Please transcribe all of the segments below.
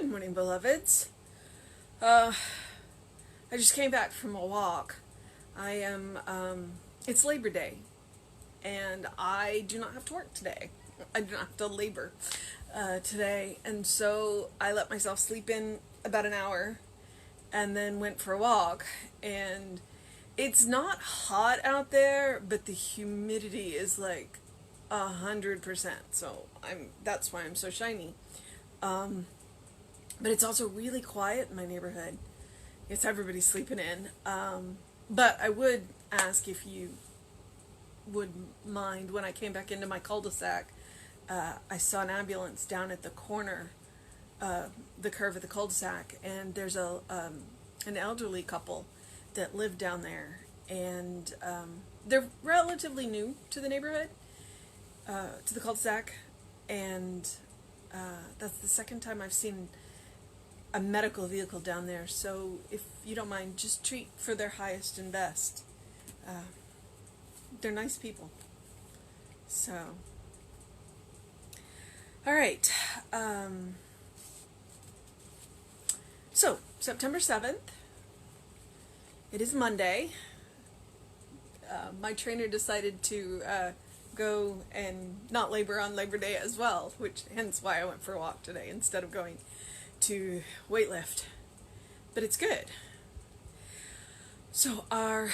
Good morning, beloveds. I just came back from a walk. It's Labor Day, and I do not have to work today. I do not have to labor today, and so I let myself sleep in about an hour and then went for a walk. And it's not hot out there, but the humidity is like 100%. So that's why I'm so shiny. But it's also really quiet in my neighborhood. It's everybody's sleeping in. But I would ask if you would mind, when I came back into my cul-de-sac, I saw an ambulance down at the corner, the curve of the cul-de-sac, and there's an elderly couple that live down there, and they're relatively new to the neighborhood, to the cul-de-sac, and that's the second time I've seen a medical vehicle down there. So if you don't mind, just treat for their highest and best. They're nice people. So, all right. So September 7th. It is Monday. My trainer decided to go and not labor on Labor Day as well, which hence why I went for a walk today instead of going to weightlift. But it's good. So our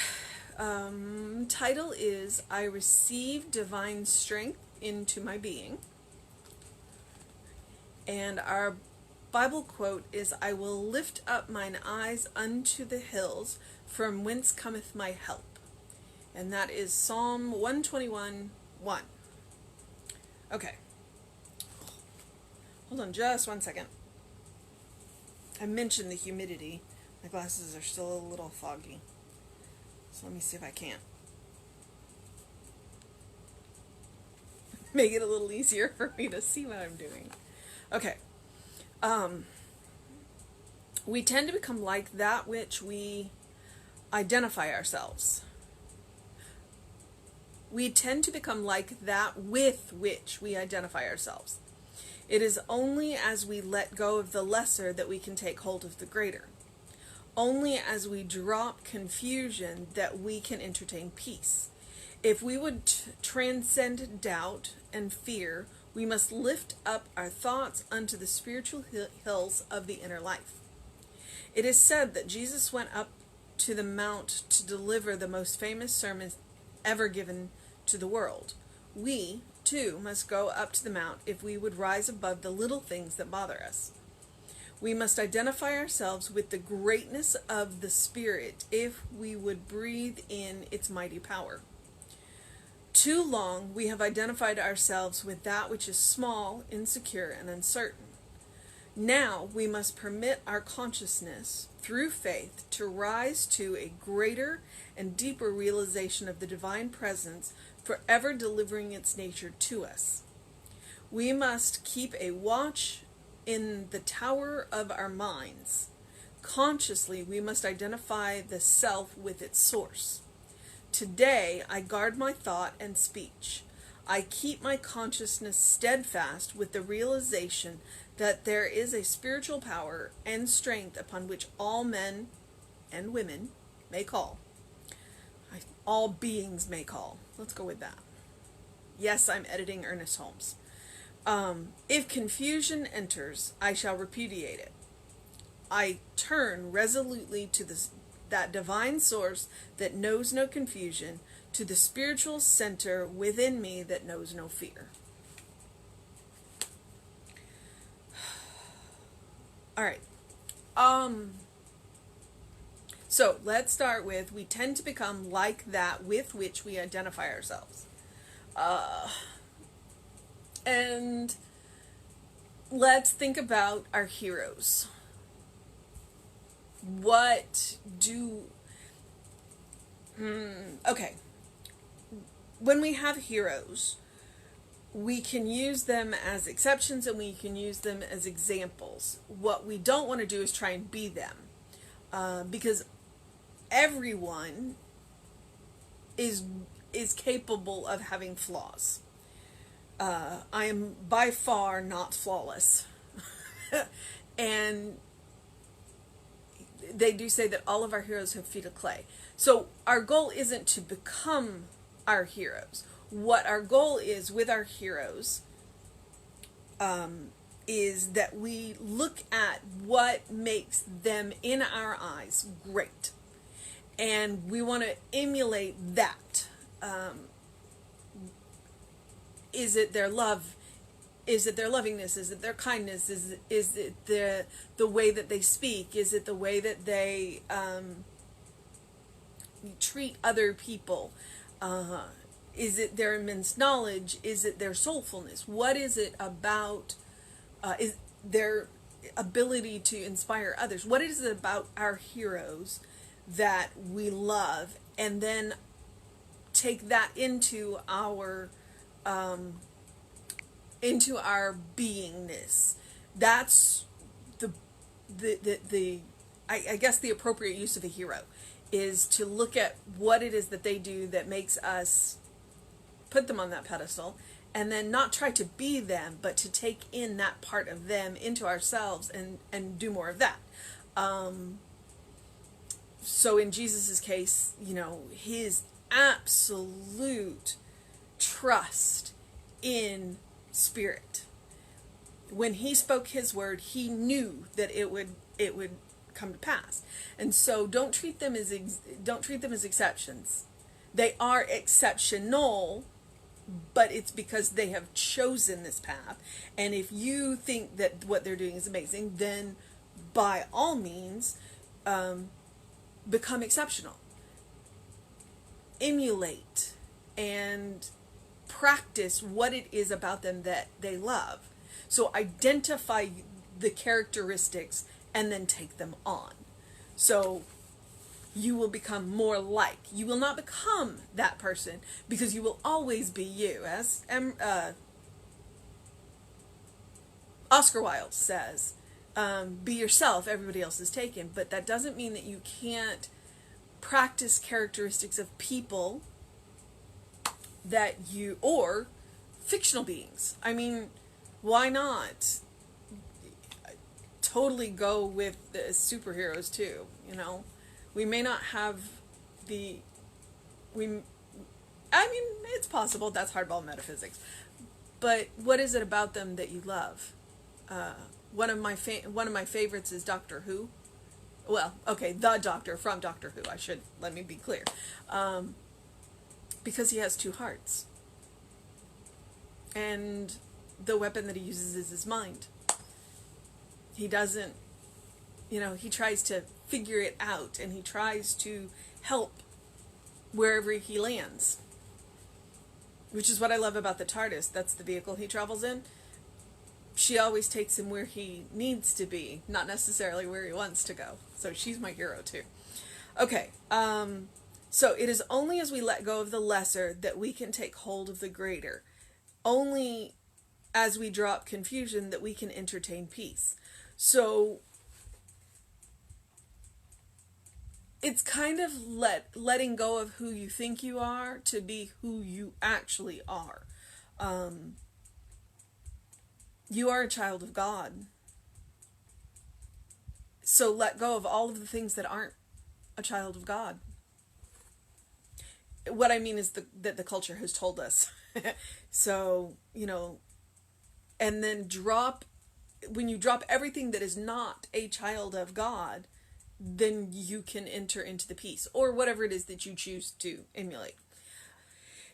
title is I Receive Divine Strength into My Being. And our Bible quote is, I will lift up mine eyes unto the hills, from whence cometh my help. And that is Psalm 121:1. Okay. Hold on just one second. I mentioned the humidity. My glasses are still a little foggy. So let me see if I can't make it a little easier for me to see what I'm doing. Okay. We tend to become like that which we identify ourselves. We tend to become like that with which we identify ourselves. It is only as we let go of the lesser that we can take hold of the greater. Only as we drop confusion that we can entertain peace. If we would transcend doubt and fear, we must lift up our thoughts unto the spiritual hills of the inner life. It is said that Jesus went up to the mount to deliver the most famous sermon ever given to the world. We, too, must go up to the mount if we would rise above the little things that bother us. We must identify ourselves with the greatness of the Spirit if we would breathe in its mighty power. Too long we have identified ourselves with that which is small, insecure, and uncertain. Now we must permit our consciousness, through faith, to rise to a greater and deeper realization of the divine presence forever delivering its nature to us. We must keep a watch in the tower of our minds. Consciously, we must identify the self with its source. Today, I guard my thought and speech. I keep my consciousness steadfast with the realization that there is a spiritual power and strength upon which all men and women may call. All beings may call. Let's go with that. Yes, I'm editing Ernest Holmes. If confusion enters, I shall repudiate it. I turn resolutely to that divine source that knows no confusion, to the spiritual center within me that knows no fear. All right. So let's start with, we tend to become like that with which we identify ourselves. And let's think about our heroes. Okay. When we have heroes, we can use them as exceptions and we can use them as examples. What we don't want to do is try and be them. Because everyone is capable of having flaws. I am by far not flawless. And they do say that all of our heroes have feet of clay. So our goal isn't to become our heroes. What our goal is with our heroes is that we look at what makes them in our eyes great. And we want to emulate that. Is it their love? Is it their lovingness? Is it their kindness? Is it the way that they speak? Is it the way that they treat other people? Is it their immense knowledge? Is it their soulfulness? What is it about is their ability to inspire others? What is it about our heroes that we love, and then take that into our beingness? That's I guess the appropriate use of a hero is to look at what it is that they do that makes us put them on that pedestal, and then not try to be them, but to take in that part of them into ourselves and do more of that. So in Jesus's case, his absolute trust in Spirit. When he spoke his word, he knew that it would come to pass. And so don't treat them as exceptions. They are exceptional, but it's because they have chosen this path. And if you think that what they're doing is amazing, then by all means, become exceptional. Emulate and practice what it is about them that they love. So identify the characteristics and then take them on. So you will become more like. You will not become that person, because you will always be you. As Oscar Wilde says, be yourself, everybody else is taken. But that doesn't mean that you can't practice characteristics of people or fictional beings. I mean, why not totally go with the superheroes too? We may not have it's possible, that's hardball metaphysics, but what is it about them that you love? One of my favorites is Doctor Who. Well, okay, the Doctor from Doctor Who. Let me be clear, because he has two hearts, and the weapon that he uses is his mind. He doesn't, he tries to figure it out, and he tries to help wherever he lands, which is what I love about the TARDIS. That's the vehicle he travels in. She always takes him where he needs to be, not necessarily where he wants to go. So she's my hero too. Okay, so it is only as we let go of the lesser that we can take hold of the greater. Only as we drop confusion that we can entertain peace. So it's kind of letting go of who you think you are to be who you actually are. You are a child of God. So let go of all of the things that aren't a child of God. What I mean is that the culture has told us. So, and then when you drop everything that is not a child of God, then you can enter into the peace, or whatever it is that you choose to emulate.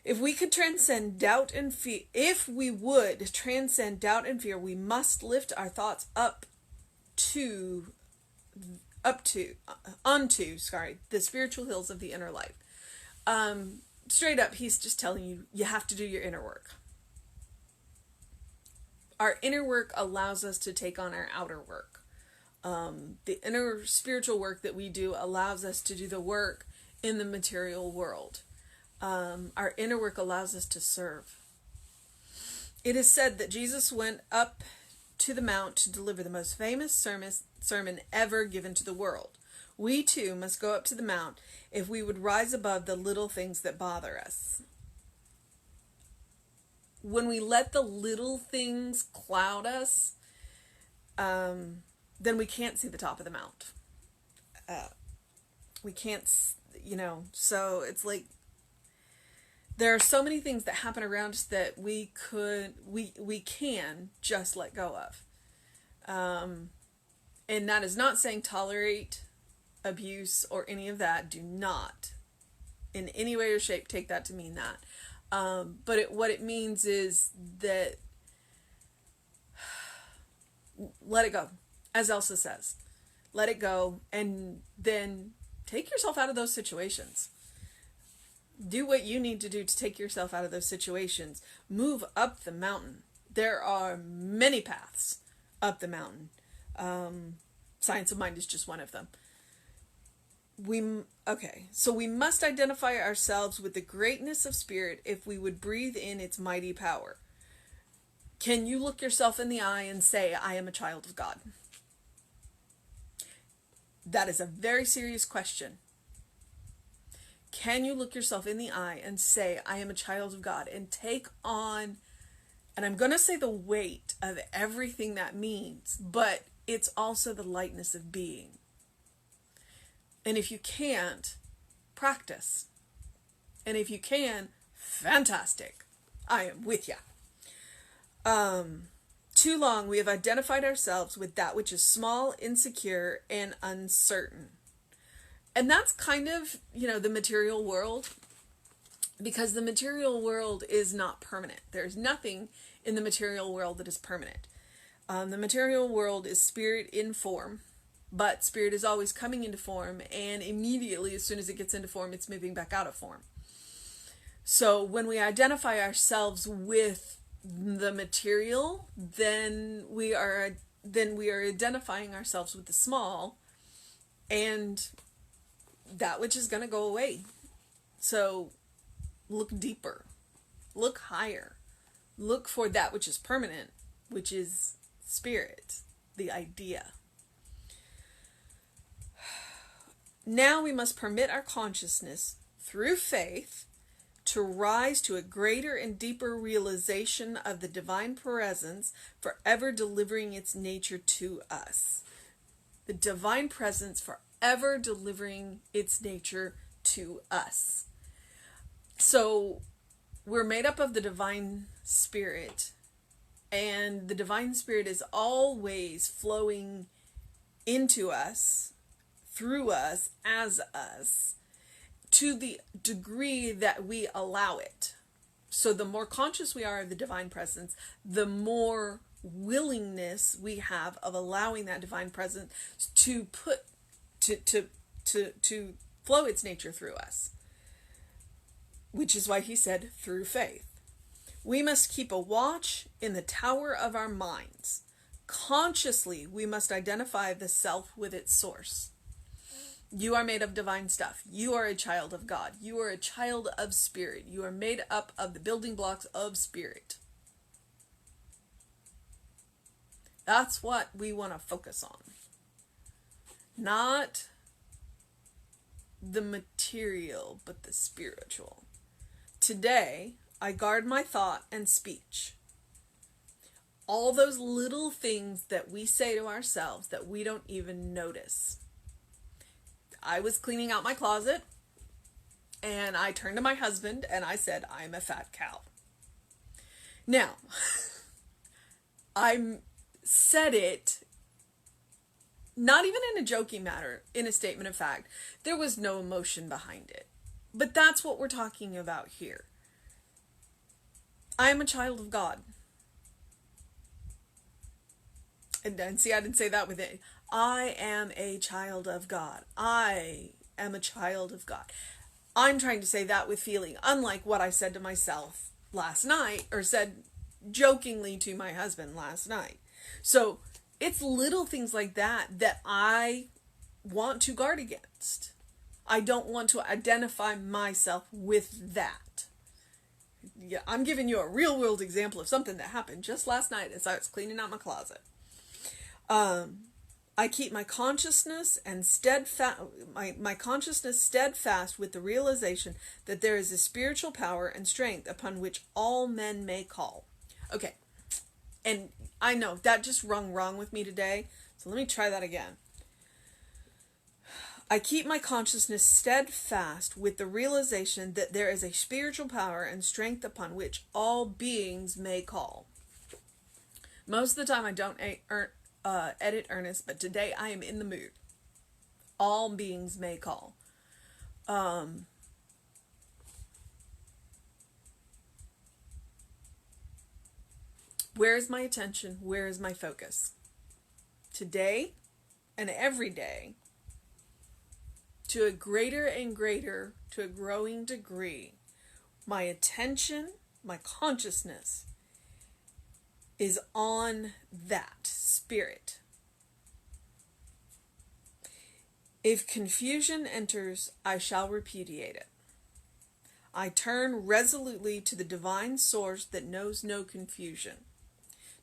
If we would transcend doubt and fear, we must lift our thoughts onto the spiritual hills of the inner life. Straight up, he's just telling you have to do your inner work. Our inner work allows us to take on our outer work. The inner spiritual work that we do allows us to do the work in the material world. Our inner work allows us to serve. It is said that Jesus went up to the mount to deliver the most famous sermon ever given to the world. We too must go up to the mount if we would rise above the little things that bother us. When we let the little things cloud us, then we can't see the top of the mount. We can't, so it's like there are so many things that happen around us that we can just let go of. And that is not saying tolerate abuse or any of that. Do not in any way or shape take that to mean that. But what it means is that let it go, as Elsa says. Let it go, and then take yourself out of those situations. Do what you need to do to take yourself out of those situations. Move up the mountain. There are many paths up the mountain. Science of mind is just one of them. So we must identify ourselves with the greatness of spirit if we would breathe in its mighty power. Can you look yourself in the eye and say, I am a child of God? That is a very serious question. Can you look yourself in the eye and say, I am a child of God, and take on, and I'm going to say the weight of everything that means, but it's also the lightness of being. And if you can't, practice. And if you can, fantastic. I am with you. Too long we have identified ourselves with that which is small, insecure, and uncertain. And that's kind of, the material world, because the material world is not permanent. There's nothing in the material world that is permanent. The material world is spirit in form, but spirit is always coming into form, and immediately, as soon as it gets into form, it's moving back out of form. So when we identify ourselves with the material, then we are identifying ourselves with the small, and that which is going to go away. So look deeper, look higher, look for that which is permanent, which is spirit, the idea. Now we must permit our consciousness through faith to rise to a greater and deeper realization of the divine presence, forever delivering its nature to us. The divine presence forever delivering its nature to us. So we're made up of the divine spirit, and the divine spirit is always flowing into us, through us, as us, to the degree that we allow it. So the more conscious we are of the divine presence, the more willingness we have of allowing that divine presence to flow its nature through us. Which is why he said, through faith. We must keep a watch in the tower of our minds. Consciously, we must identify the self with its source. You are made of divine stuff. You are a child of God. You are a child of spirit. You are made up of the building blocks of spirit. That's what we want to focus on. Not the material, but the spiritual. Today, I guard my thought and speech. All those little things that we say to ourselves that we don't even notice. I was cleaning out my closet, and I turned to my husband and I said, I'm a fat cow. Now, I said it not even in a joking manner, in a statement of fact. There was no emotion behind it. But that's what we're talking about here. I am a child of God. And see, I didn't say that with it. I am a child of God. I am a child of God. I'm trying to say that with feeling, unlike what I said to myself last night, or said jokingly to my husband last night. So it's little things like that that I want to guard against. I don't want to identify myself with that. Yeah, I'm giving you a real world example of something that happened just last night as I was cleaning out my closet. I keep my consciousness and my consciousness steadfast with the realization that there is a spiritual power and strength upon which all men may call. Okay, and I know that just rung wrong with me today, So let me try that again. I keep my consciousness steadfast with the realization that there is a spiritual power and strength upon which all beings may call. Most of the time I don't edit Ernest, but today I am in the mood. All beings may call. Where is my attention? Where is my focus? Today and every day, to a greater and greater, to a growing degree, my attention, my consciousness is on that spirit. If confusion enters, I shall repudiate it. I turn resolutely to the divine source that knows no confusion,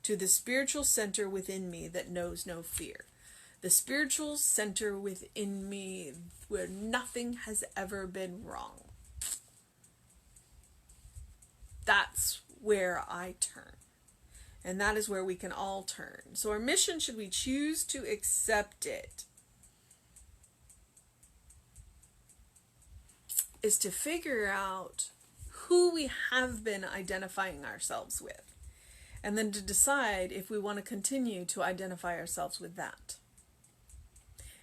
to the spiritual center within me that knows no fear. The spiritual center within me where nothing has ever been wrong. That's where I turn. And that is where we can all turn. So our mission, should we choose to accept it, is to figure out who we have been identifying ourselves with. And then to decide if we want to continue to identify ourselves with that.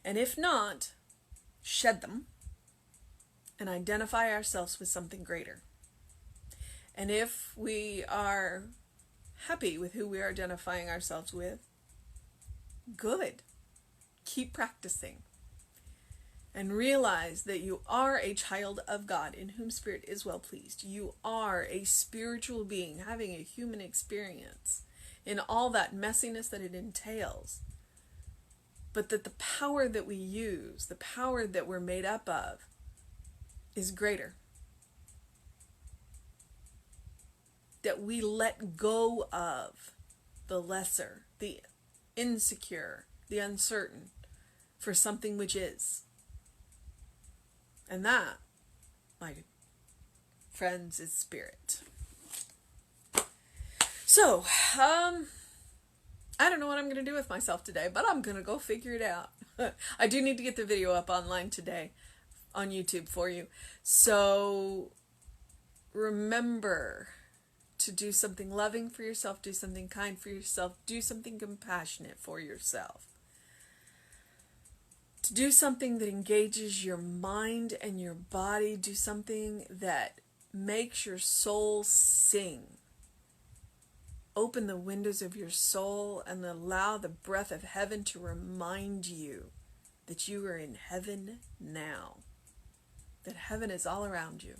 And if not, shed them and identify ourselves with something greater. And if we are happy with who we are identifying ourselves with, good. Keep practicing. And realize that you are a child of God in whom Spirit is well pleased. You are a spiritual being having a human experience in all that messiness that it entails. But that the power that we use, the power that we're made up of, is greater. That we let go of the lesser, the insecure, the uncertain, for something which is. And that, my friends, is spirit. So, I don't know what I'm going to do with myself today, but I'm going to go figure it out. I do need to get the video up online today on YouTube for you. So, remember to do something loving for yourself, do something kind for yourself, do something compassionate for yourself. To do something that engages your mind and your body, do something that makes your soul sing. Open the windows of your soul and allow the breath of heaven to remind you that you are in heaven now. That heaven is all around you.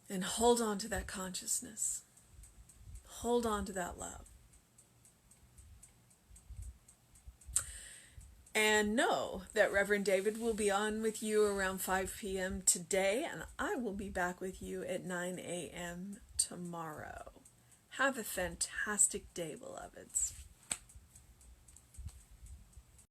And hold on to that consciousness. Hold on to that love. And know that Reverend David will be on with you around 5 p.m. today, and I will be back with you at 9 a.m. tomorrow. Have a fantastic day, beloveds.